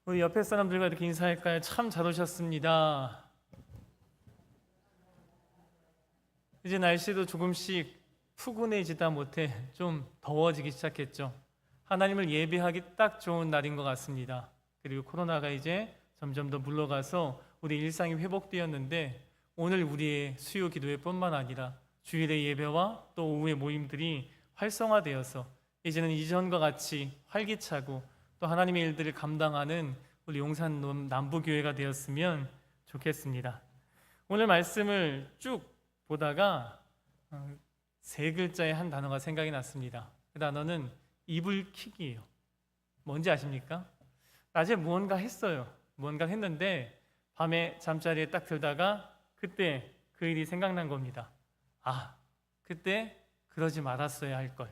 우리 옆에 사람들과 이렇게 인사할까요? 참 잘 오셨습니다. 이제 날씨도 조금씩 푸근해지다 못해 좀 더워지기 시작했죠. 하나님을 예배하기 딱 좋은 날인 것 같습니다. 그리고 코로나가 이제 점점 더 물러가서 우리 일상이 회복되었는데, 오늘 우리의 수요 기도회뿐만 아니라 주일의 예배와 또 오후의 모임들이 활성화되어서 이제는 이전과 같이 활기차고 또 하나님의 일들을 감당하는 우리 용산 남부교회가 되었으면 좋겠습니다. 오늘 말씀을 쭉 보다가 세 글자의 한 단어가 생각이 났습니다. 그 단어는 이불킥이에요. 뭔지 아십니까? 낮에 무언가 했어요. 무언가 했는데 밤에 잠자리에 딱 들다가 그때 그 일이 생각난 겁니다. 그때 그러지 말았어야 할 걸.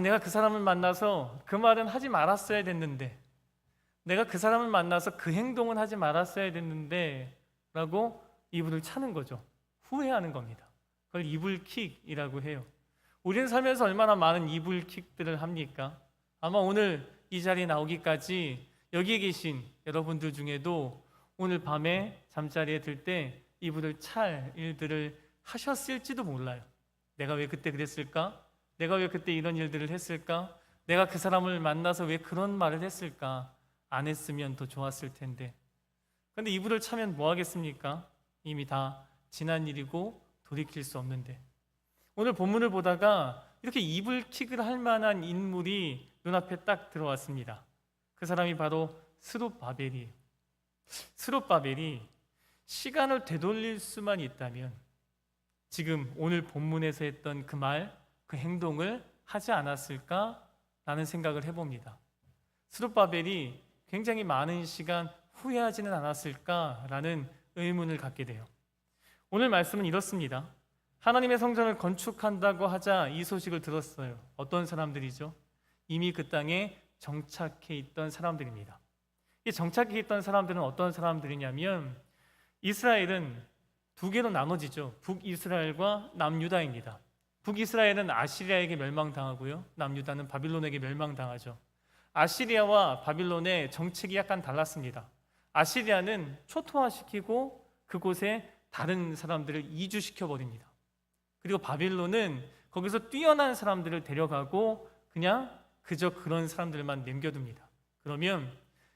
내가 그 사람을 만나서 그 말은 하지 말았어야 됐는데, 내가 그 사람을 만나서 그 행동은 하지 말았어야 됐는데 라고 이불을 차는 거죠. 후회하는 겁니다. 그걸 이불킥이라고 해요. 우리는 살면서 얼마나 많은 이불킥들을 합니까? 아마 오늘 이 자리에 나오기까지 여기에 계신 여러분들 중에도 오늘 밤에 잠자리에 들 때 이불을 찰 일들을 하셨을지도 몰라요. 내가 왜 그때 그랬을까? 내가 왜 그때 이런 일들을 했을까? 내가 그 사람을 만나서 왜 그런 말을 했을까? 안 했으면 더 좋았을 텐데. 그런데 이불을 차면 뭐 하겠습니까? 이미 다 지난 일이고 돌이킬 수 없는데. 오늘 본문을 보다가 이렇게 이불킥을 할 만한 인물이 눈앞에 딱 들어왔습니다. 그 사람이 바로 스룹바벨이에요. 스룹바벨이 시간을 되돌릴 수만 있다면 지금 오늘 본문에서 했던 그 말, 그 행동을 하지 않았을까라는 생각을 해봅니다. 스룹바벨이 굉장히 많은 시간 후회하지는 않았을까라는 의문을 갖게 돼요. 오늘 말씀은 이렇습니다. 하나님의 성전을 건축한다고 하자 이 소식을 들었어요. 어떤 사람들이죠? 이미 그 땅에 정착해 있던 사람들입니다. 이 정착해 있던 사람들은 어떤 사람들이냐면, 이스라엘은 두 개로 나눠지죠. 북이스라엘과 남유다입니다. 북이스라엘은 아시리아에게 멸망당하고요, 남유다는 바빌론에게 멸망당하죠. 아시리아와 바빌론의 정책이 약간 달랐습니다. 아시리아는 초토화시키고 그곳에 다른 사람들을 이주시켜버립니다. 그리고 바빌론은 거기서 뛰어난 사람들을 데려가고 그냥 그저 그런 사람들만 남겨둡니다. 그러면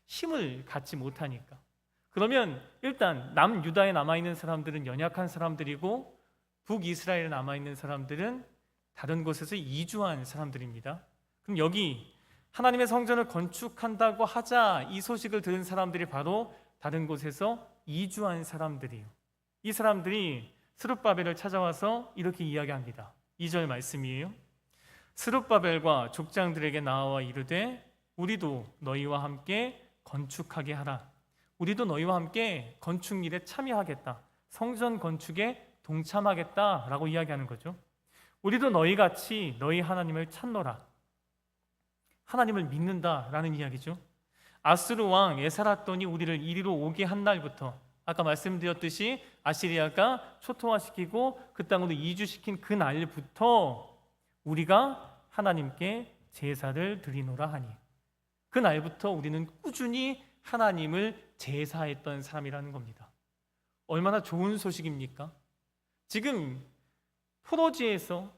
힘을 갖지 못하니까. 그러면 일단 남유다에 남아있는 사람들은 연약한 사람들이고, 북이스라엘에 남아있는 사람들은 다른 곳에서 이주한 사람들입니다. 그럼 여기 하나님의 성전을 건축한다고 하자 이 소식을 들은 사람들이 바로 다른 곳에서 이주한 사람들이에요. 이 사람들이 스룹바벨을 찾아와서 이렇게 이야기합니다. 2절 말씀이에요. 스룹바벨과 족장들에게 나와 이르되 우리도 너희와 함께 건축하게 하라. 우리도 너희와 함께 건축 일에 참여하겠다. 성전 건축에 동참하겠다라고 이야기하는 거죠. 우리도 너희같이 너희 하나님을 찾노라. 하나님을 믿는다라는 이야기죠. 아수르 왕 에사라돈이 우리를 이리로 오게 한 날부터, 아까 말씀드렸듯이 아시리아가 초토화시키고 그 땅으로 이주시킨 그 날부터 우리가 하나님께 제사를 드리노라 하니, 그 날부터 우리는 꾸준히 하나님을 제사했던 사람이라는 겁니다. 얼마나 좋은 소식입니까? 지금 포로지에서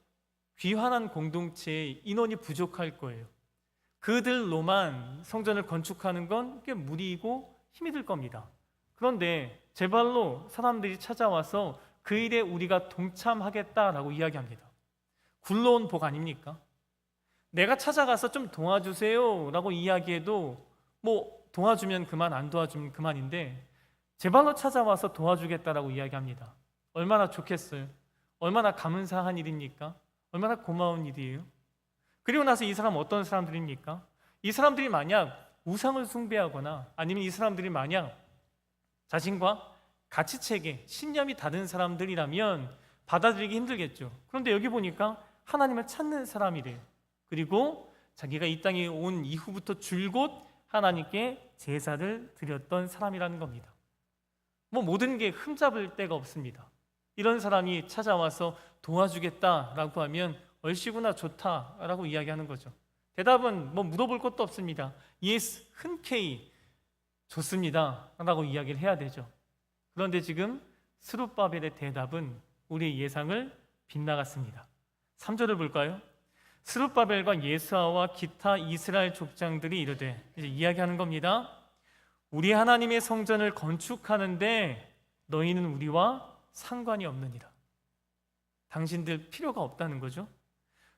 귀환한 공동체의 인원이 부족할 거예요. 그들로만 성전을 건축하는 건 꽤 무리이고 힘이 들 겁니다. 그런데 제발로 사람들이 찾아와서 그 일에 우리가 동참하겠다라고 이야기합니다. 굴러온 복 아닙니까? 내가 찾아가서 좀 도와주세요 라고 이야기해도 도와주면 그만, 안 도와주면 그만인데 제발로 찾아와서 도와주겠다라고 이야기합니다. 얼마나 좋겠어요? 얼마나 감사한 일입니까? 얼마나 고마운 일이에요? 그리고 나서 이 사람은 어떤 사람들입니까? 이 사람들이 만약 우상을 숭배하거나 아니면 이 사람들이 만약 자신과 가치체계, 신념이 다른 사람들이라면 받아들이기 힘들겠죠. 그런데 여기 보니까 하나님을 찾는 사람이래요. 그리고 자기가 이 땅에 온 이후부터 줄곧 하나님께 제사를 드렸던 사람이라는 겁니다. 모든 게 흠잡을 데가 없습니다. 이런 사람이 찾아와서 도와주겠다라고 하면 얼씨구나 좋다라고 이야기하는 거죠. 대답은 물어볼 것도 없습니다. 예스, 흔쾌히 좋습니다 라고 이야기를 해야 되죠. 그런데 지금 스룹바벨의 대답은 우리의 예상을 빗나갔습니다. 3절을 볼까요? 스룹바벨과 예수아와 기타 이스라엘 족장들이 이르되, 이제 이야기하는 겁니다. 우리 하나님의 성전을 건축하는데 너희는 우리와 상관이 없느니라. 당신들 필요가 없다는 거죠.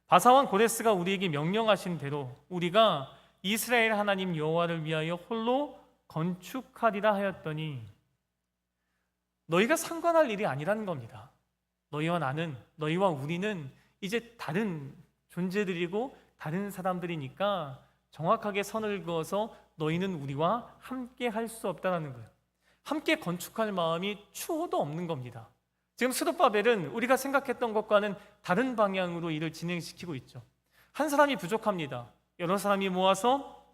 바사왕 고레스가 우리에게 명령하신 대로 우리가 이스라엘 하나님 여호와를 위하여 홀로 건축하리라 하였더니 너희가 상관할 일이 아니라는 겁니다. 너희와 나는, 너희와 우리는 이제 다른 존재들이고 다른 사람들이니까 정확하게 선을 그어서 너희는 우리와 함께 할 수 없다는 거예요. 함께 건축할 마음이 추호도 없는 겁니다. 지금 스룹바벨은 우리가 생각했던 것과는 다른 방향으로 일을 진행시키고 있죠. 한 사람이 부족합니다. 여러 사람이 모아서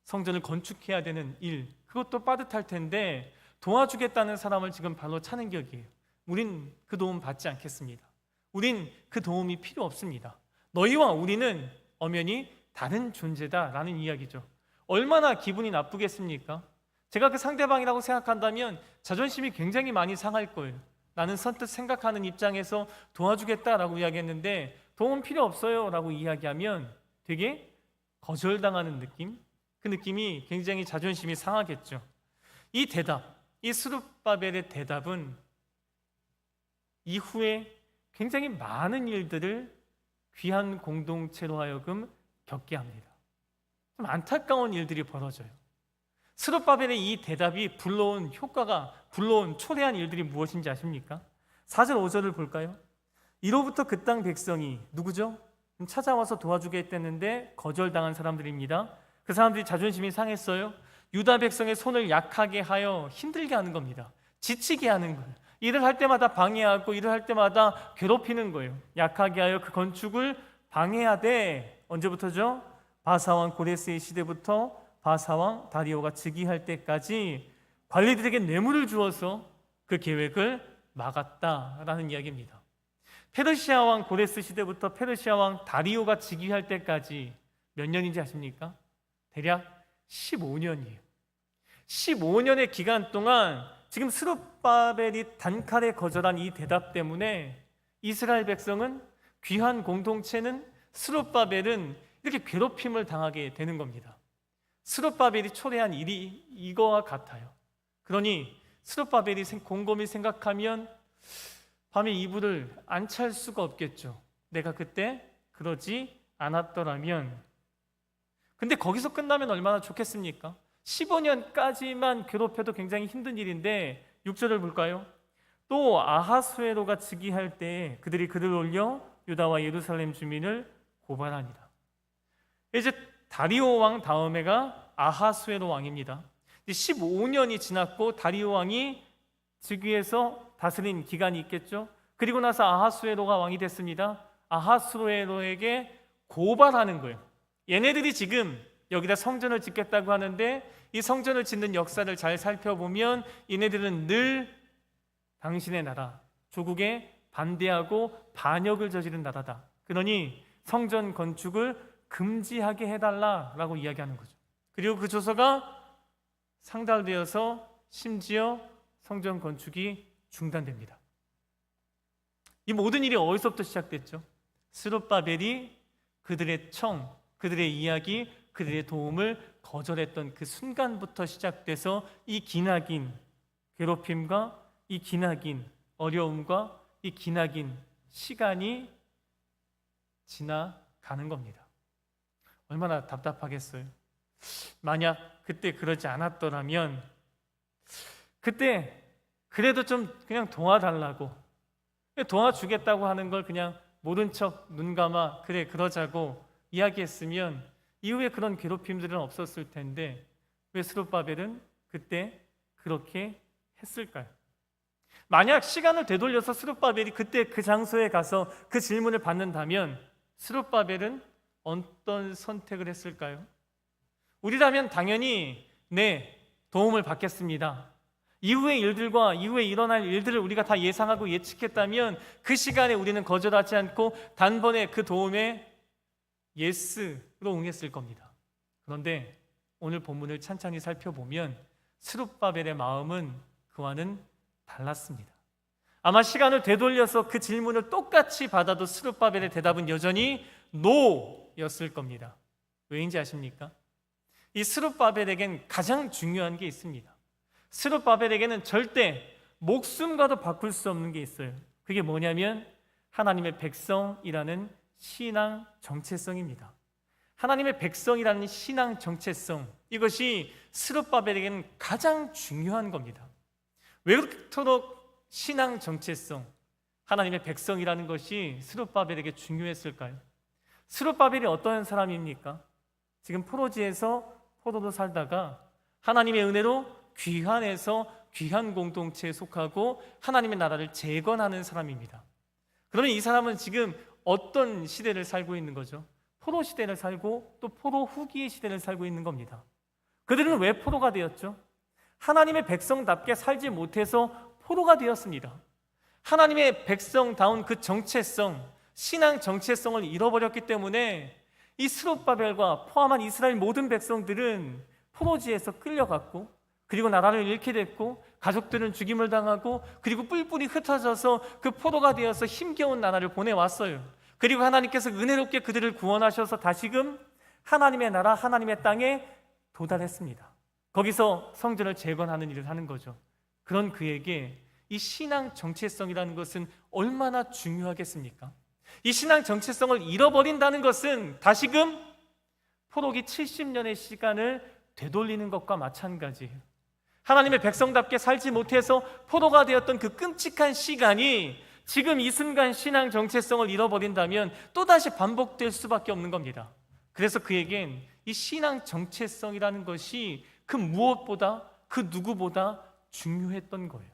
성전을 건축해야 되는 일, 그것도 빠듯할 텐데 도와주겠다는 사람을 지금 발로 차는 격이에요. 우린 그 도움 받지 않겠습니다. 우린 그 도움이 필요 없습니다. 너희와 우리는 엄연히 다른 존재다라는 이야기죠. 얼마나 기분이 나쁘겠습니까? 제가 그 상대방이라고 생각한다면 자존심이 굉장히 많이 상할 거예요. 나는 선뜻 생각하는 입장에서 도와주겠다라고 이야기했는데 도움 필요 없어요 라고 이야기하면 되게 거절당하는 느낌? 그 느낌이 굉장히 자존심이 상하겠죠. 이 대답, 이 스룹바벨의 대답은 이후에 굉장히 많은 일들을 귀한 공동체로 하여금 겪게 합니다. 좀 안타까운 일들이 벌어져요. 스룹바벨의 이 대답이 불러온 효과가, 불러온 초래한 일들이 무엇인지 아십니까? 4절 5절을 볼까요? 이로부터 그 땅 백성이 누구죠? 찾아와서 도와주겠다는데 거절당한 사람들입니다. 그 사람들이 자존심이 상했어요. 유다 백성의 손을 약하게 하여 힘들게 하는 겁니다. 지치게 하는 거예요. 일을 할 때마다 방해하고 일을 할 때마다 괴롭히는 거예요. 약하게 하여 그 건축을 방해하되, 언제부터죠? 바사왕 고레스의 시대부터 바사왕 다리오가 즉위할 때까지 관리들에게 뇌물을 주어서 그 계획을 막았다라는 이야기입니다. 페르시아 왕 고레스 시대부터 페르시아 왕 다리오가 즉위할 때까지 몇 년인지 아십니까? 대략 15년이에요. 15년의 기간 동안 지금 스룹바벨이 단칼에 거절한 이 대답 때문에 이스라엘 백성은, 귀한 공동체는, 스룹바벨은 이렇게 괴롭힘을 당하게 되는 겁니다. 스룹바벨이 초래한 일이 이거와 같아요. 그러니 스룹바벨이 곰곰이 생각하면 밤에 이불을 안 찰 수가 없겠죠. 내가 그때 그러지 않았더라면. 근데 거기서 끝나면 얼마나 좋겠습니까? 15년까지만 괴롭혀도 굉장히 힘든 일인데 6절을 볼까요? 또 아하수에로가 즉위할 때 그들이 그를 올려 유다와 예루살렘 주민을 고발하니라. 이제 다리오 왕 다음에가 아하수에로 왕입니다. 15년이 지났고 다리오 왕이 즉위해서 다스린 기간이 있겠죠. 그리고 나서 아하수에로가 왕이 됐습니다. 아하수에로에게 고발하는 거예요. 얘네들이 지금 여기다 성전을 짓겠다고 하는데 이 성전을 짓는 역사를 잘 살펴보면 얘네들은 늘 당신의 나라, 조국에 반대하고 반역을 저지른 나라다. 그러니 성전 건축을 금지하게 해달라라고 이야기하는 거죠. 그리고 그 조서가 상달되어서 심지어 성전 건축이 중단됩니다. 이 모든 일이 어디서부터 시작됐죠? 스룹바벨이 그들의 청, 그들의 이야기, 그들의 도움을 거절했던 그 순간부터 시작돼서 이 기나긴 괴롭힘과 이 기나긴 어려움과 이 기나긴 시간이 지나가는 겁니다. 얼마나 답답하겠어요. 만약 그때 그러지 않았더라면, 그때 그래도 좀 그냥 도와달라고, 도와주겠다고 하는 걸 그냥 모른 척 눈 감아 그래 그러자고 이야기했으면 이후에 그런 괴롭힘들은 없었을 텐데 왜 스룹바벨은 그때 그렇게 했을까요? 만약 시간을 되돌려서 스룹바벨이 그때 그 장소에 가서 그 질문을 받는다면 스룹바벨은 어떤 선택을 했을까요? 우리라면 당연히 네, 도움을 받겠습니다. 이후의 일들과 이후에 일어날 일들을 우리가 다 예상하고 예측했다면 그 시간에 우리는 거절하지 않고 단번에 그 도움에 예스로 응했을 겁니다. 그런데 오늘 본문을 찬찬히 살펴보면 스룹바벨의 마음은 그와는 달랐습니다. 아마 시간을 되돌려서 그 질문을 똑같이 받아도 스룹바벨의 대답은 여전히 노였을 겁니다. 왜인지 아십니까? 이 스룹바벨에겐 가장 중요한 게 있습니다. 스룹바벨에게는 절대 목숨과도 바꿀 수 없는 게 있어요. 그게 뭐냐면 하나님의 백성이라는 신앙 정체성입니다. 하나님의 백성이라는 신앙 정체성, 이것이 스룹바벨에게는 가장 중요한 겁니다. 왜 그토록 신앙 정체성, 하나님의 백성이라는 것이 스룹바벨에게 중요했을까요? 스룹바벨이 어떤 사람입니까? 지금 포로지에서 포로로 살다가 하나님의 은혜로 귀환해서 귀한 공동체에 속하고 하나님의 나라를 재건하는 사람입니다. 그러면 이 사람은 지금 어떤 시대를 살고 있는 거죠? 포로 시대를 살고 또 포로 후기의 시대를 살고 있는 겁니다. 그들은 왜 포로가 되었죠? 하나님의 백성답게 살지 못해서 포로가 되었습니다. 하나님의 백성다운 그 정체성, 신앙 정체성을 잃어버렸기 때문에 이 스룹바벨과 포함한 이스라엘 모든 백성들은 포로지에서 끌려갔고, 그리고 나라를 잃게 됐고, 가족들은 죽임을 당하고, 그리고 뿔뿔이 흩어져서 그 포로가 되어서 힘겨운 나라를 보내왔어요. 그리고 하나님께서 은혜롭게 그들을 구원하셔서 다시금 하나님의 나라, 하나님의 땅에 도달했습니다. 거기서 성전을 재건하는 일을 하는 거죠. 그런 그에게 이 신앙 정체성이라는 것은 얼마나 중요하겠습니까? 이 신앙 정체성을 잃어버린다는 것은 다시금 포로기 70년의 시간을 되돌리는 것과 마찬가지예요. 하나님의 백성답게 살지 못해서 포로가 되었던 그 끔찍한 시간이 지금 이 순간 신앙 정체성을 잃어버린다면 또다시 반복될 수밖에 없는 겁니다. 그래서 그에겐 이 신앙 정체성이라는 것이 그 무엇보다, 그 누구보다 중요했던 거예요.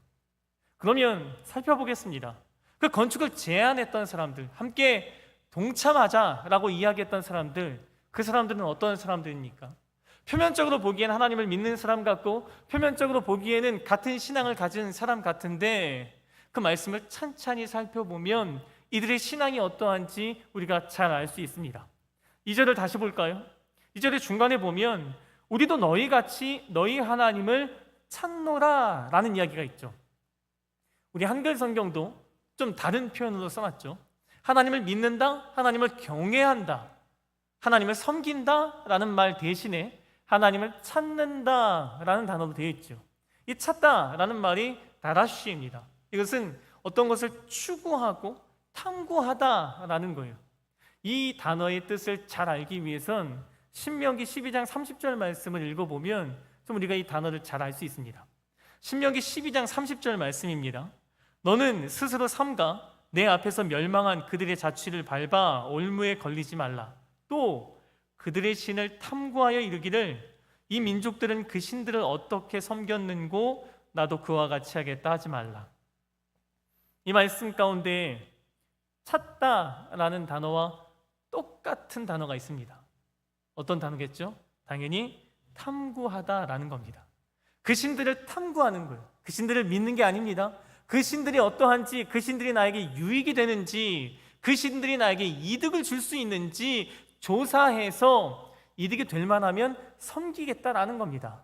그러면 살펴보겠습니다. 그 건축을 제안했던 사람들, 함께 동참하자라고 이야기했던 사람들, 그 사람들은 어떤 사람들입니까? 표면적으로 보기에는 하나님을 믿는 사람 같고, 표면적으로 보기에는 같은 신앙을 가진 사람 같은데, 그 말씀을 찬찬히 살펴보면 이들의 신앙이 어떠한지 우리가 잘 알 수 있습니다. 2절을 다시 볼까요? 2절의 중간에 보면 우리도 너희같이 너희 하나님을 찾노라 라는 이야기가 있죠. 우리 한글 성경도 좀 다른 표현으로 써놨죠. 하나님을 믿는다, 하나님을 경외한다, 하나님을 섬긴다 라는 말 대신에 하나님을 찾는다 라는 단어로 되어 있죠. 이 찾다 라는 말이 다라쉬입니다. 이것은 어떤 것을 추구하고 탐구하다 라는 거예요. 이 단어의 뜻을 잘 알기 위해선 신명기 12장 30절 말씀을 읽어보면 좀 우리가 이 단어를 잘 알 수 있습니다. 신명기 12장 30절 말씀입니다. 너는 스스로 삼가 내 앞에서 멸망한 그들의 자취를 밟아 올무에 걸리지 말라. 또 그들의 신을 탐구하여 이르기를 이 민족들은 그 신들을 어떻게 섬겼는고 나도 그와 같이 하겠다 하지 말라. 이 말씀 가운데 찾다라는 단어와 똑같은 단어가 있습니다. 어떤 단어겠죠? 당연히 탐구하다라는 겁니다. 그 신들을 탐구하는 거예요. 그 신들을 믿는 게 아닙니다. 그 신들이 어떠한지, 그 신들이 나에게 유익이 되는지, 그 신들이 나에게 이득을 줄 수 있는지 조사해서 이득이 될 만하면 섬기겠다라는 겁니다.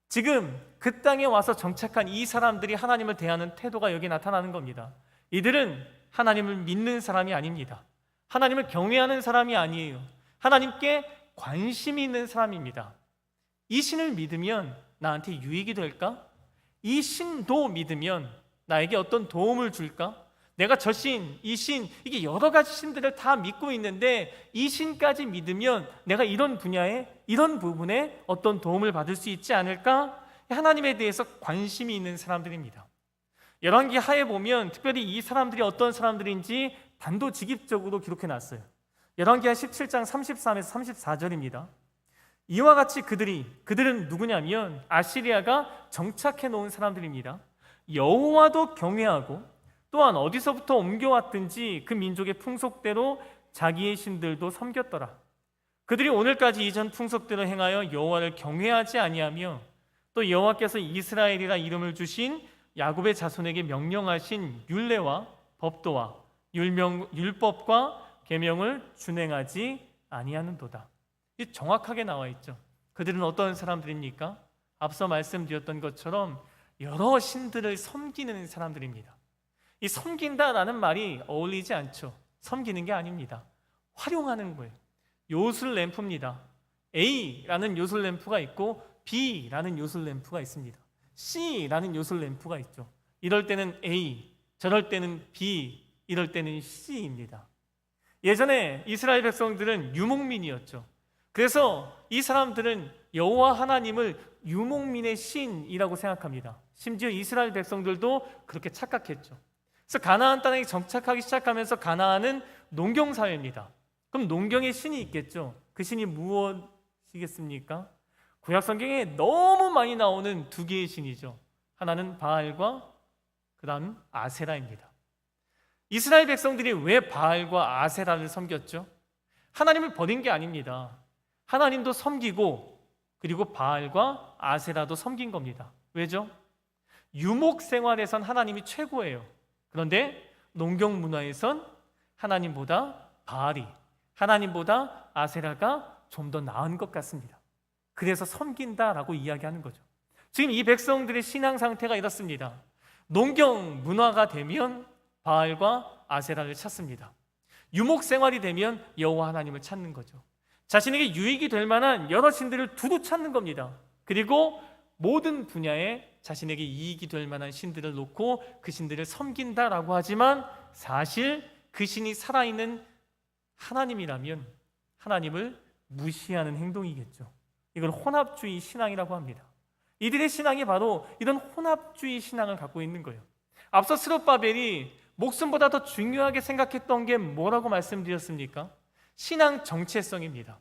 지금 그 땅에 와서 정착한 이 사람들이 하나님을 대하는 태도가 여기 나타나는 겁니다. 이들은 하나님을 믿는 사람이 아닙니다. 하나님을 경외하는 사람이 아니에요. 하나님께 관심이 있는 사람입니다. 이 신을 믿으면 나한테 유익이 될까? 이 신도 믿으면 나에게 어떤 도움을 줄까? 내가 저 신, 이 신, 이게 여러 가지 신들을 다 믿고 있는데 이 신까지 믿으면 내가 이런 분야에, 이런 부분에 어떤 도움을 받을 수 있지 않을까? 하나님에 대해서 관심이 있는 사람들입니다. 열왕기 하에 보면 특별히 이 사람들이 어떤 사람들인지 단도직입적으로 기록해놨어요. 열왕기하 17장 33에서 34절입니다. 이와 같이 그들은 누구냐면 아시리아가 정착해 놓은 사람들입니다. 여호와도 경외하고 또한 어디서부터 옮겨왔든지 그 민족의 풍속대로 자기의 신들도 섬겼더라. 그들이 오늘까지 이전 풍속대로 행하여 여호와를 경외하지 아니하며 또 여호와께서 이스라엘이라 이름을 주신 야곱의 자손에게 명령하신 율례와 법도와 율법과 계명을 준행하지 아니하는도다. 이 정확하게 나와 있죠. 그들은 어떤 사람들입니까? 앞서 말씀드렸던 것처럼 여러 신들을 섬기는 사람들입니다. 이 섬긴다라는 말이 어울리지 않죠. 섬기는 게 아닙니다. 활용하는 거예요. 요술램프입니다. A라는 요술램프가 있고 B라는 요술램프가 있습니다. C라는 요술램프가 있죠. 이럴 때는 A, 저럴 때는 B, 이럴 때는 C입니다. 예전에 이스라엘 백성들은 유목민이었죠. 그래서 이 사람들은 여호와 하나님을 유목민의 신이라고 생각합니다. 심지어 이스라엘 백성들도 그렇게 착각했죠. 그래서 가나안 땅에 정착하기 시작하면서 가나안은 농경 사회입니다. 그럼 농경의 신이 있겠죠. 그 신이 무엇이겠습니까? 구약 성경에 너무 많이 나오는 두 개의 신이죠. 하나는 바알과 그다음 아세라입니다. 이스라엘 백성들이 왜 바알과 아세라를 섬겼죠? 하나님을 버린 게 아닙니다. 하나님도 섬기고 그리고 바알과 아세라도 섬긴 겁니다. 왜죠? 유목 생활에선 하나님이 최고예요. 그런데 농경 문화에선 하나님보다 바알이, 하나님보다 아세라가 좀 더 나은 것 같습니다. 그래서 섬긴다라고 이야기하는 거죠. 지금 이 백성들의 신앙 상태가 이렇습니다. 농경 문화가 되면 바알과 아세라를 찾습니다. 유목 생활이 되면 여호와 하나님을 찾는 거죠. 자신에게 유익이 될 만한 여러 신들을 두루 찾는 겁니다. 그리고 모든 분야에 자신에게 이익이 될 만한 신들을 놓고 그 신들을 섬긴다라고 하지만 사실 그 신이 살아있는 하나님이라면 하나님을 무시하는 행동이겠죠. 이걸 혼합주의 신앙이라고 합니다. 이들의 신앙이 바로 이런 혼합주의 신앙을 갖고 있는 거예요. 앞서 스룹바벨이 목숨보다 더 중요하게 생각했던 게 뭐라고 말씀드렸습니까? 신앙 정체성입니다.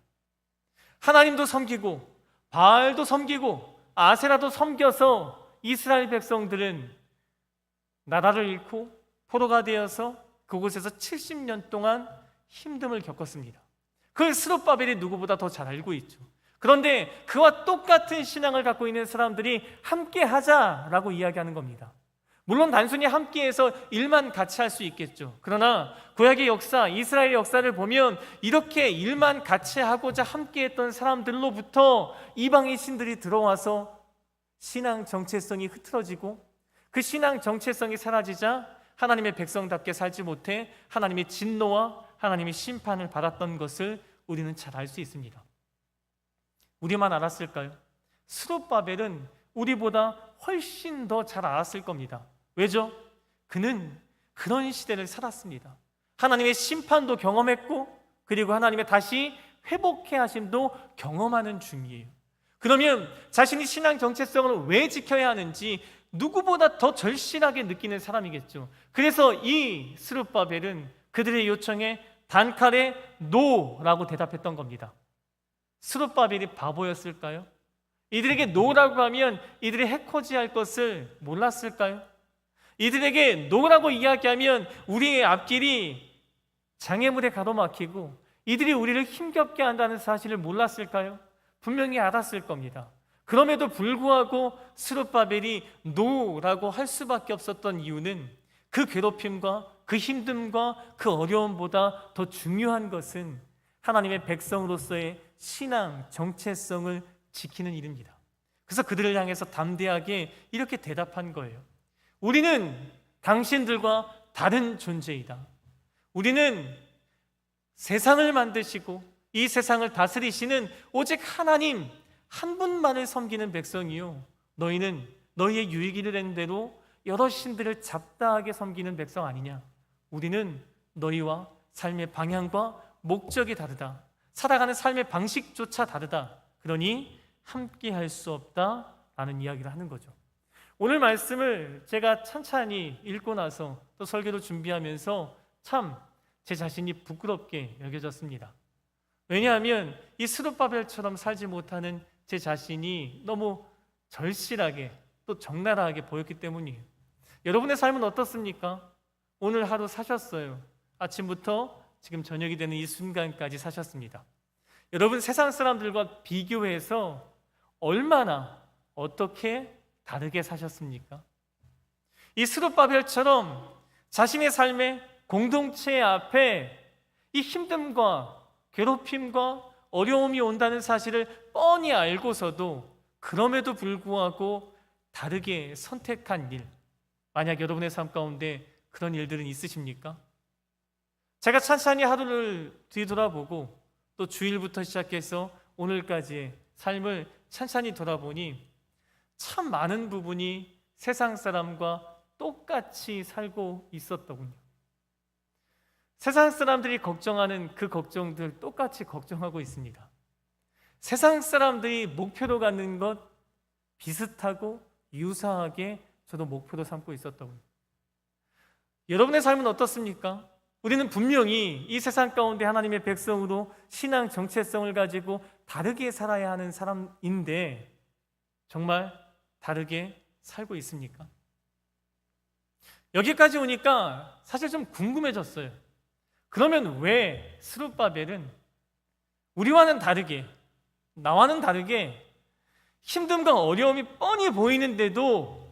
하나님도 섬기고 바알도 섬기고 아세라도 섬겨서 이스라엘 백성들은 나라를 잃고 포로가 되어서 그곳에서 70년 동안 힘듦을 겪었습니다. 그걸 스룹바벨이 누구보다 더 잘 알고 있죠. 그런데 그와 똑같은 신앙을 갖고 있는 사람들이 함께 하자라고 이야기하는 겁니다. 물론 단순히 함께해서 일만 같이 할 수 있겠죠. 그러나 구약의 역사, 이스라엘의 역사를 보면 이렇게 일만 같이 하고자 함께했던 사람들로부터 이방의 신들이 들어와서 신앙 정체성이 흐트러지고 그 신앙 정체성이 사라지자 하나님의 백성답게 살지 못해 하나님의 진노와 하나님의 심판을 받았던 것을 우리는 잘 알 수 있습니다. 우리만 알았을까요? 스룹바벨은 우리보다 훨씬 더 잘 알았을 겁니다. 왜죠? 그는 그런 시대를 살았습니다. 하나님의 심판도 경험했고 그리고 하나님의 다시 회복해 하심도 경험하는 중이에요. 그러면 자신이 신앙 정체성을 왜 지켜야 하는지 누구보다 더 절실하게 느끼는 사람이겠죠. 그래서 이 스룹바벨은 그들의 요청에 단칼에 노라고 대답했던 겁니다. 스룹바벨이 바보였을까요? 이들에게 노라고 하면 이들이 해코지할 것을 몰랐을까요? 이들에게 노라고 이야기하면 우리의 앞길이 장애물에 가로막히고 이들이 우리를 힘겹게 한다는 사실을 몰랐을까요? 분명히 알았을 겁니다. 그럼에도 불구하고 스룹바벨이 노라고 할 수밖에 없었던 이유는 그 괴롭힘과 그 힘듦과 그 어려움보다 더 중요한 것은 하나님의 백성으로서의 신앙 정체성을 지키는 일입니다. 그래서 그들을 향해서 담대하게 이렇게 대답한 거예요. 우리는 당신들과 다른 존재이다. 우리는 세상을 만드시고 이 세상을 다스리시는 오직 하나님 한 분만을 섬기는 백성이요, 너희는 너희의 유익이 되는 대로 여러 신들을 잡다하게 섬기는 백성 아니냐. 우리는 너희와 삶의 방향과 목적이 다르다. 살아가는 삶의 방식조차 다르다. 그러니 함께 할 수 없다라는 이야기를 하는 거죠. 오늘 말씀을 제가 찬찬히 읽고 나서 또 설교를 준비하면서 참 제 자신이 부끄럽게 여겨졌습니다. 왜냐하면 이 스룹바벨처럼 살지 못하는 제 자신이 너무 절실하게 또 적나라하게 보였기 때문이에요. 여러분의 삶은 어떻습니까? 오늘 하루 사셨어요. 아침부터 지금 저녁이 되는 이 순간까지 사셨습니다. 여러분 세상 사람들과 비교해서 얼마나 어떻게 다르게 사셨습니까? 이 스룹바벨처럼 자신의 삶의 공동체 앞에 이 힘듦과 괴롭힘과 어려움이 온다는 사실을 뻔히 알고서도 그럼에도 불구하고 다르게 선택한 일, 만약 여러분의 삶 가운데 그런 일들은 있으십니까? 제가 찬찬히 하루를 뒤돌아보고 또 주일부터 시작해서 오늘까지의 삶을 찬찬히 돌아보니 참 많은 부분이 세상 사람과 똑같이 살고 있었더군요. 세상 사람들이 걱정하는 그 걱정들 똑같이 걱정하고 있습니다. 세상 사람들이 목표로 갖는 것 비슷하고 유사하게 저도 목표로 삼고 있었더군요. 여러분의 삶은 어떻습니까? 우리는 분명히 이 세상 가운데 하나님의 백성으로 신앙 정체성을 가지고 다르게 살아야 하는 사람인데 정말 다르게 살고 있습니까? 여기까지 오니까 사실 좀 궁금해졌어요. 그러면 왜 스룹바벨은 우리와는 다르게, 나와는 다르게 힘듦과 어려움이 뻔히 보이는데도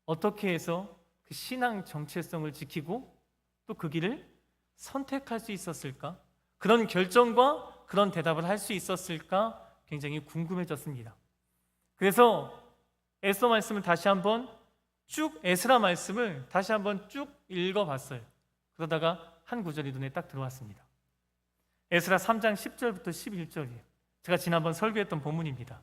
어떻게 해서 그 신앙 정체성을 지키고 또 그 길을 선택할 수 있었을까? 그런 결정과 그런 대답을 할 수 있었을까? 굉장히 궁금해졌습니다. 그래서 에스더 말씀을 다시 한번 에스라 말씀을 다시 한번 쭉 읽어봤어요. 그러다가 한 구절이 눈에 딱 들어왔습니다. 에스라 3장 10절부터 11절이에요. 제가 지난번 설교했던 본문입니다.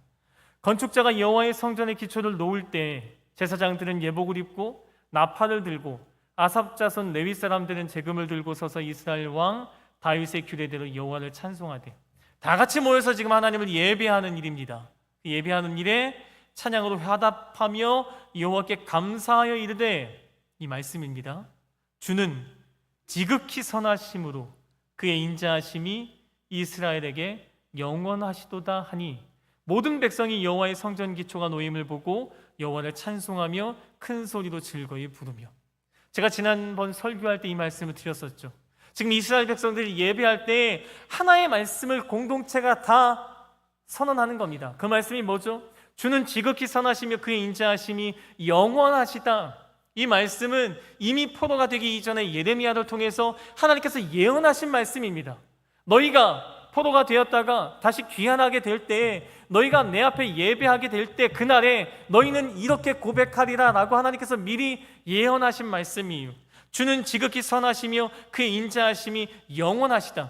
건축자가 여호와의 성전의 기초를 놓을 때 제사장들은 예복을 입고 나팔을 들고 아삽 자손 레위 사람들은 제금을 들고 서서 이스라엘 왕 다윗의 규례대로 여호와를 찬송하되, 다 같이 모여서 지금 하나님을 예배하는 일입니다. 예배하는 일에 찬양으로 화답하며 여호와께 감사하여 이르되, 이 말씀입니다. 주는 지극히 선하심으로 그의 인자하심이 이스라엘에게 영원하시도다 하니, 모든 백성이 여호와의 성전 기초가 놓임을 보고 여호와를 찬송하며 큰 소리로 즐거이 부르며. 제가 지난번 설교할 때 이 말씀을 드렸었죠. 지금 이스라엘 백성들이 예배할 때 하나의 말씀을 공동체가 다 선언하는 겁니다. 그 말씀이 뭐죠? 주는 지극히 선하시며 그의 인자하심이 영원하시다. 이 말씀은 이미 포로가 되기 이전에 예레미야를 통해서 하나님께서 예언하신 말씀입니다. 너희가 포로가 되었다가 다시 귀환하게 될 때에, 너희가 내 앞에 예배하게 될 때 그날에 너희는 이렇게 고백하리라 라고 하나님께서 미리 예언하신 말씀이에요. 주는 지극히 선하시며 그의 인자하심이 영원하시다.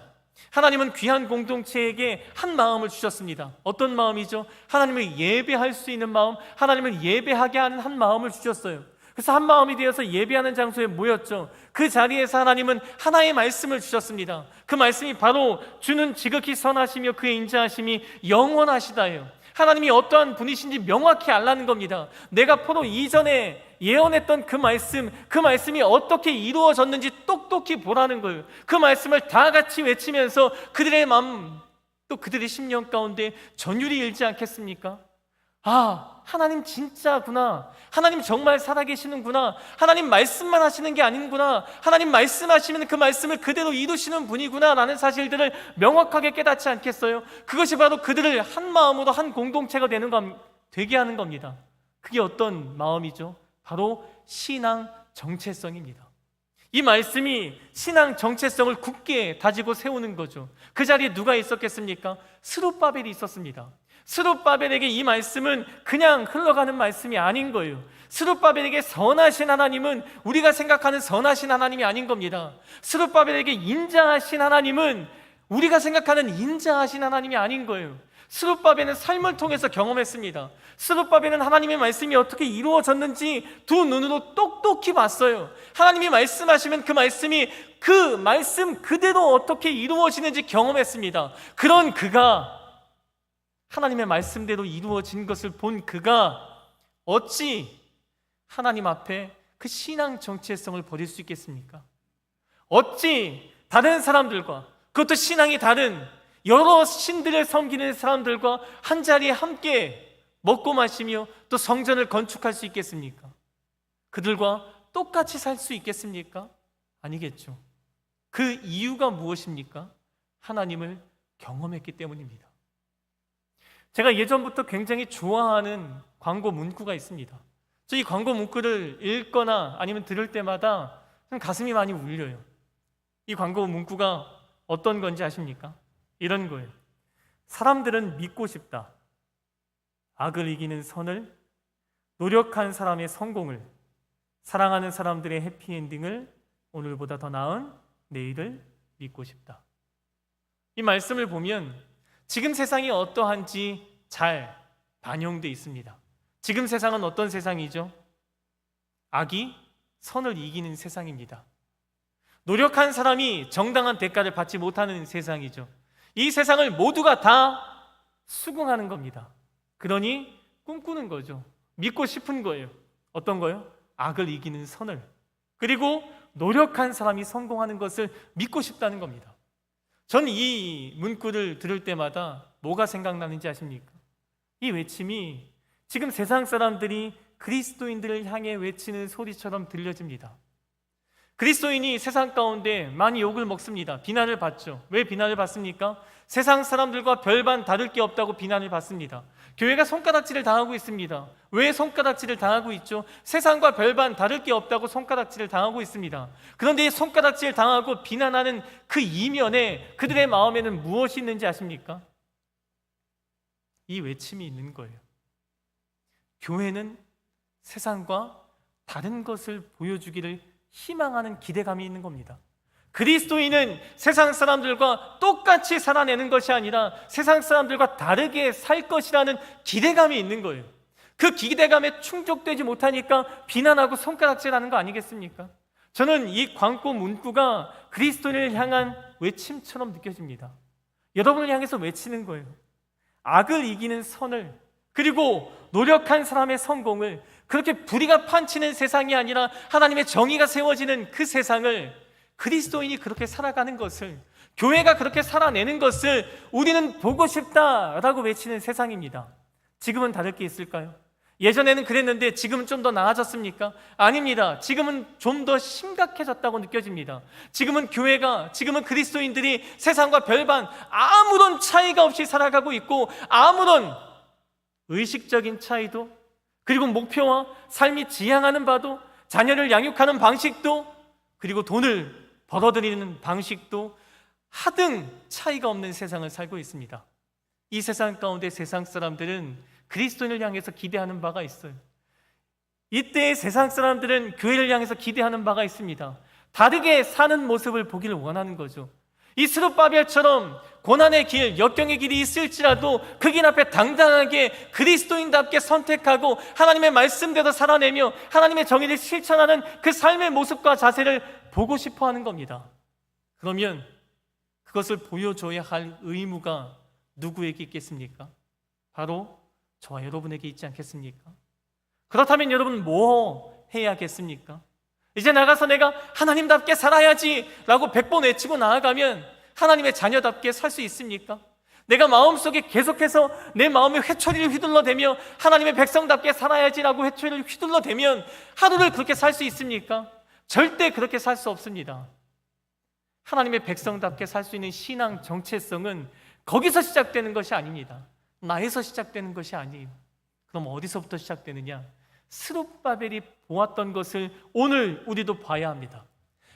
하나님은 귀한 공동체에게 한 마음을 주셨습니다. 어떤 마음이죠? 하나님을 예배할 수 있는 마음, 하나님을 예배하게 하는 한 마음을 주셨어요. 그래서 한 마음이 되어서 예배하는 장소에 모였죠. 그 자리에서 하나님은 하나의 말씀을 주셨습니다. 그 말씀이 바로 주는 지극히 선하시며 그의 인자하심이 영원하시다예요. 하나님이 어떠한 분이신지 명확히 알라는 겁니다. 내가 포로 이전에 예언했던 그 말씀이 어떻게 이루어졌는지 똑똑히 보라는 거예요. 그 말씀을 다 같이 외치면서 그들의 마음, 또 그들의 심령 가운데 전율이 일지 않겠습니까? 아, 하나님 진짜구나. 하나님 정말 살아계시는구나. 하나님 말씀만 하시는 게 아닌구나. 하나님 말씀하시면 그 말씀을 그대로 이루시는 분이구나 라는 사실들을 명확하게 깨닫지 않겠어요? 그것이 바로 그들을 한 마음으로 한 공동체가 되게 하는 겁니다. 그게 어떤 마음이죠? 바로 신앙 정체성입니다. 이 말씀이 신앙 정체성을 굳게 다지고 세우는 거죠. 그 자리에 누가 있었겠습니까? 스룹바벨이 있었습니다. 스룹바벨에게 이 말씀은 그냥 흘러가는 말씀이 아닌 거예요. 스룹바벨에게 선하신 하나님은 우리가 생각하는 선하신 하나님이 아닌 겁니다. 스룹바벨에게 인자하신 하나님은 우리가 생각하는 인자하신 하나님이 아닌 거예요. 스룹바벨은 삶을 통해서 경험했습니다. 스룹바벨은 하나님의 말씀이 어떻게 이루어졌는지 두 눈으로 똑똑히 봤어요. 하나님이 말씀하시면 그 말씀이 그 말씀 그대로 어떻게 이루어지는지 경험했습니다. 그런 그가, 하나님의 말씀대로 이루어진 것을 본 그가 어찌 하나님 앞에 그 신앙 정체성을 버릴 수 있겠습니까? 어찌 다른 사람들과, 그것도 신앙이 다른 여러 신들을 섬기는 사람들과 한 자리에 함께 먹고 마시며 또 성전을 건축할 수 있겠습니까? 그들과 똑같이 살 수 있겠습니까? 아니겠죠. 그 이유가 무엇입니까? 하나님을 경험했기 때문입니다. 제가 예전부터 굉장히 좋아하는 광고 문구가 있습니다. 저 이 광고 문구를 읽거나 아니면 들을 때마다 좀 가슴이 많이 울려요. 이 광고 문구가 어떤 건지 아십니까? 이런 거예요. 사람들은 믿고 싶다. 악을 이기는 선을, 노력한 사람의 성공을, 사랑하는 사람들의 해피엔딩을, 오늘보다 더 나은 내일을 믿고 싶다. 이 말씀을 보면 지금 세상이 어떠한지 잘 반영되어 있습니다. 지금 세상은 어떤 세상이죠? 악이 선을 이기는 세상입니다. 노력한 사람이 정당한 대가를 받지 못하는 세상이죠. 이 세상을 모두가 다 수긍하는 겁니다. 그러니 꿈꾸는 거죠. 믿고 싶은 거예요. 어떤 거요? 악을 이기는 선을. 그리고 노력한 사람이 성공하는 것을 믿고 싶다는 겁니다. 전 이 문구를 들을 때마다 뭐가 생각나는지 아십니까? 이 외침이 지금 세상 사람들이 그리스도인들을 향해 외치는 소리처럼 들려집니다. 그리스도인이 세상 가운데 많이 욕을 먹습니다. 비난을 받죠. 왜 비난을 받습니까? 세상 사람들과 별반 다를 게 없다고 비난을 받습니다. 교회가 손가락질을 당하고 있습니다. 왜 손가락질을 당하고 있죠? 세상과 별반 다를 게 없다고 손가락질을 당하고 있습니다. 그런데 이 손가락질 당하고 비난하는 그 이면에 그들의 마음에는 무엇이 있는지 아십니까? 이 외침이 있는 거예요. 교회는 세상과 다른 것을 보여주기를 희망하는 기대감이 있는 겁니다. 그리스도인은 세상 사람들과 똑같이 살아내는 것이 아니라 세상 사람들과 다르게 살 것이라는 기대감이 있는 거예요. 그 기대감에 충족되지 못하니까 비난하고 손가락질하는 거 아니겠습니까? 저는 이 광고 문구가 그리스도인을 향한 외침처럼 느껴집니다. 여러분을 향해서 외치는 거예요. 악을 이기는 선을, 그리고 노력한 사람의 성공을, 그렇게 불의가 판치는 세상이 아니라 하나님의 정의가 세워지는 그 세상을, 그리스도인이 그렇게 살아가는 것을, 교회가 그렇게 살아내는 것을 우리는 보고 싶다라고 외치는 세상입니다. 지금은 다를 게 있을까요? 예전에는 그랬는데 지금은 좀 더 나아졌습니까? 아닙니다. 지금은 좀 더 심각해졌다고 느껴집니다. 지금은 교회가, 지금은 그리스도인들이 세상과 별반 아무런 차이가 없이 살아가고 있고, 아무런 의식적인 차이도, 그리고 목표와 삶이 지향하는 바도, 자녀를 양육하는 방식도, 그리고 돈을 벌어들이는 방식도 하등 차이가 없는 세상을 살고 있습니다. 이 세상 가운데 세상 사람들은 그리스도인을 향해서 기대하는 바가 있어요. 이때 세상 사람들은 교회를 향해서 기대하는 바가 있습니다. 다르게 사는 모습을 보기를 원하는 거죠. 이 스룹바벨처럼 고난의 길, 역경의 길이 있을지라도 그 길 앞에 당당하게 그리스도인답게 선택하고 하나님의 말씀대로 살아내며 하나님의 정의를 실천하는 그 삶의 모습과 자세를 보고 싶어 하는 겁니다. 그러면 그것을 보여줘야 할 의무가 누구에게 있겠습니까? 바로 저와 여러분에게 있지 않겠습니까? 그렇다면 여러분 뭐 해야겠습니까? 이제 나가서 내가 하나님답게 살아야지 라고 100번 외치고 나아가면 하나님의 자녀답게 살 수 있습니까? 내가 마음속에 계속해서 내 마음에 회초리를 휘둘러대며 하나님의 백성답게 살아야지라고 회초리를 휘둘러대면 하루를 그렇게 살 수 있습니까? 절대 그렇게 살 수 없습니다. 하나님의 백성답게 살 수 있는 신앙 정체성은 거기서 시작되는 것이 아닙니다. 나에서 시작되는 것이 아니에요. 그럼 어디서부터 시작되느냐? 스룹바벨이 보았던 것을 오늘 우리도 봐야 합니다.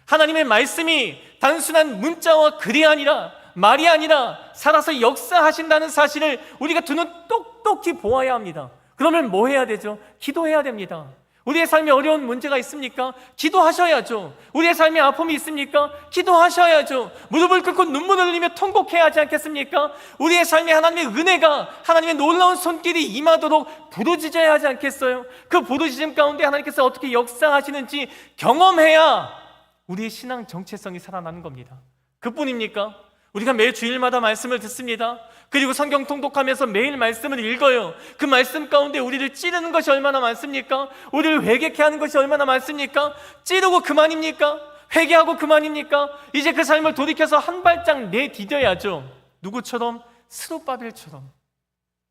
하나님의 말씀이 단순한 문자와 글이 아니라, 말이 아니라 살아서 역사하신다는 사실을 우리가 두 눈 똑똑히 보아야 합니다. 그러면 뭐 해야 되죠? 기도해야 됩니다. 우리의 삶에 어려운 문제가 있습니까? 기도하셔야죠. 우리의 삶에 아픔이 있습니까? 기도하셔야죠. 무릎을 꿇고 눈물을 흘리며 통곡해야 하지 않겠습니까? 우리의 삶에 하나님의 은혜가, 하나님의 놀라운 손길이 임하도록 부르짖어야 하지 않겠어요? 그 부르짖음 가운데 하나님께서 어떻게 역사하시는지 경험해야 우리의 신앙 정체성이 살아나는 겁니다. 그뿐입니까? 우리가 매 주일마다 말씀을 듣습니다. 그리고 성경 통독하면서 매일 말씀을 읽어요. 그 말씀 가운데 우리를 찌르는 것이 얼마나 많습니까? 우리를 회개케 하는 것이 얼마나 많습니까? 찌르고 그만입니까? 회개하고 그만입니까? 이제 그 삶을 돌이켜서 한 발짝 내디뎌야죠. 누구처럼? 스룹바벨처럼.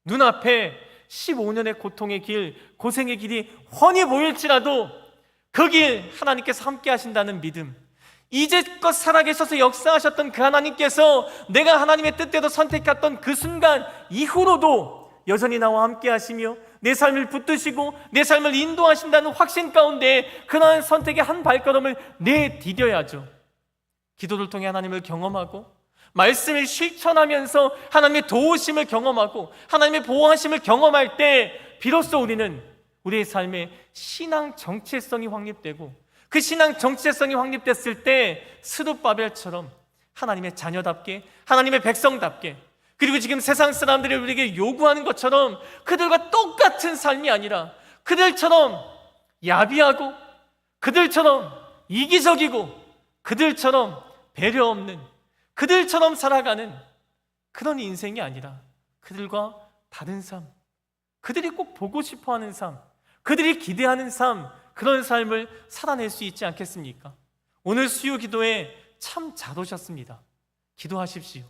눈앞에 15년의 고통의 길, 고생의 길이 훤히 보일지라도 그 길 하나님께서 함께 하신다는 믿음, 이제껏 살아계셔서 역사하셨던 그 하나님께서 내가 하나님의 뜻대로 선택했던 그 순간 이후로도 여전히 나와 함께 하시며 내 삶을 붙드시고 내 삶을 인도하신다는 확신 가운데 그러한 선택의 한 발걸음을 내디뎌야죠. 기도를 통해 하나님을 경험하고 말씀을 실천하면서 하나님의 도우심을 경험하고 하나님의 보호하심을 경험할 때 비로소 우리는 우리의 삶에 신앙 정체성이 확립되고, 그 신앙 정체성이 확립됐을 때 스룹바벨처럼 하나님의 자녀답게, 하나님의 백성답게, 그리고 지금 세상 사람들이 우리에게 요구하는 것처럼 그들과 똑같은 삶이 아니라 그들처럼 야비하고, 그들처럼 이기적이고, 그들처럼 배려 없는, 그들처럼 살아가는 그런 인생이 아니라 그들과 다른 삶, 그들이 꼭 보고 싶어하는 삶, 그들이 기대하는 삶, 그런 삶을 살아낼 수 있지 않겠습니까? 오늘 수요 기도에 참 잘 오셨습니다. 기도하십시오.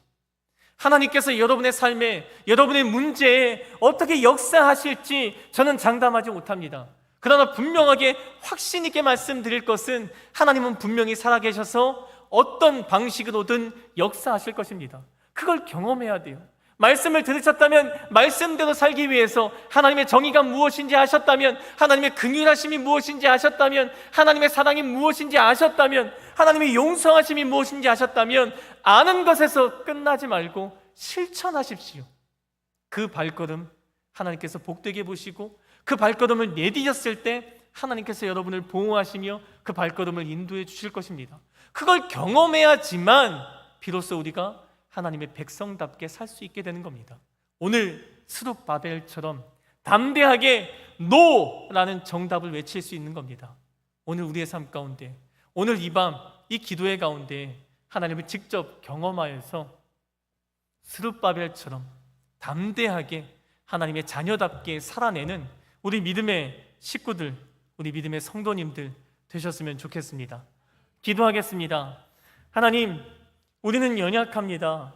하나님께서 여러분의 삶에, 여러분의 문제에 어떻게 역사하실지 저는 장담하지 못합니다. 그러나 분명하게 확신 있게 말씀드릴 것은 하나님은 분명히 살아계셔서 어떤 방식으로든 역사하실 것입니다. 그걸 경험해야 돼요. 말씀을 들으셨다면 말씀대로 살기 위해서 하나님의 정의가 무엇인지 아셨다면, 하나님의 긍휼하심이 무엇인지 아셨다면, 하나님의 사랑이 무엇인지 아셨다면, 하나님의 용서하심이 무엇인지 아셨다면 아는 것에서 끝나지 말고 실천하십시오. 그 발걸음 하나님께서 복되게 보시고, 그 발걸음을 내디뎠을 때 하나님께서 여러분을 보호하시며 그 발걸음을 인도해 주실 것입니다. 그걸 경험해야지만 비로소 우리가 하나님의 백성답게 살 수 있게 되는 겁니다. 오늘 스룹바벨처럼 담대하게 노라는 정답을 외칠 수 있는 겁니다. 오늘 우리의 삶 가운데, 오늘 이 밤 이 기도의 가운데 하나님을 직접 경험하여서 스룹바벨처럼 담대하게 하나님의 자녀답게 살아내는 우리 믿음의 식구들, 우리 믿음의 성도님들 되셨으면 좋겠습니다. 기도하겠습니다. 하나님, 우리는 연약합니다.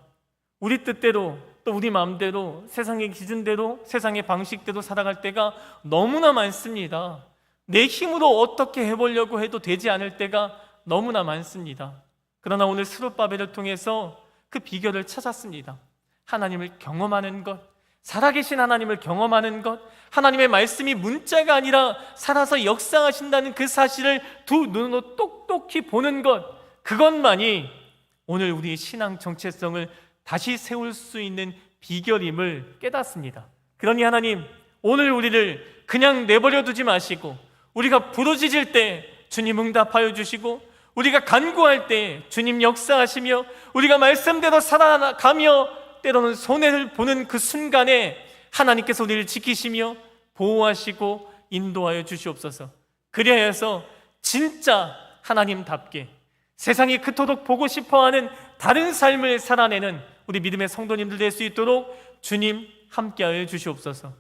우리 뜻대로, 또 우리 마음대로, 세상의 기준대로, 세상의 방식대로 살아갈 때가 너무나 많습니다. 내 힘으로 어떻게 해보려고 해도 되지 않을 때가 너무나 많습니다. 그러나 오늘 스룹바벨을 통해서 그 비결을 찾았습니다. 하나님을 경험하는 것, 살아계신 하나님을 경험하는 것, 하나님의 말씀이 문자가 아니라 살아서 역사하신다는 그 사실을 두 눈으로 똑똑히 보는 것, 그것만이 오늘 우리의 신앙 정체성을 다시 세울 수 있는 비결임을 깨닫습니다. 그러니 하나님, 오늘 우리를 그냥 내버려 두지 마시고, 우리가 부르짖을 때 주님 응답하여 주시고, 우리가 간구할 때 주님 역사하시며, 우리가 말씀대로 살아가며 때로는 손해를 보는 그 순간에 하나님께서 우리를 지키시며 보호하시고 인도하여 주시옵소서. 그리하여 진짜 하나님답게 세상이 그토록 보고 싶어하는 다른 삶을 살아내는 우리 믿음의 성도님들 될 수 있도록 주님 함께하여 주시옵소서.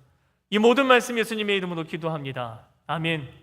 이 모든 말씀 예수님의 이름으로 기도합니다. 아멘.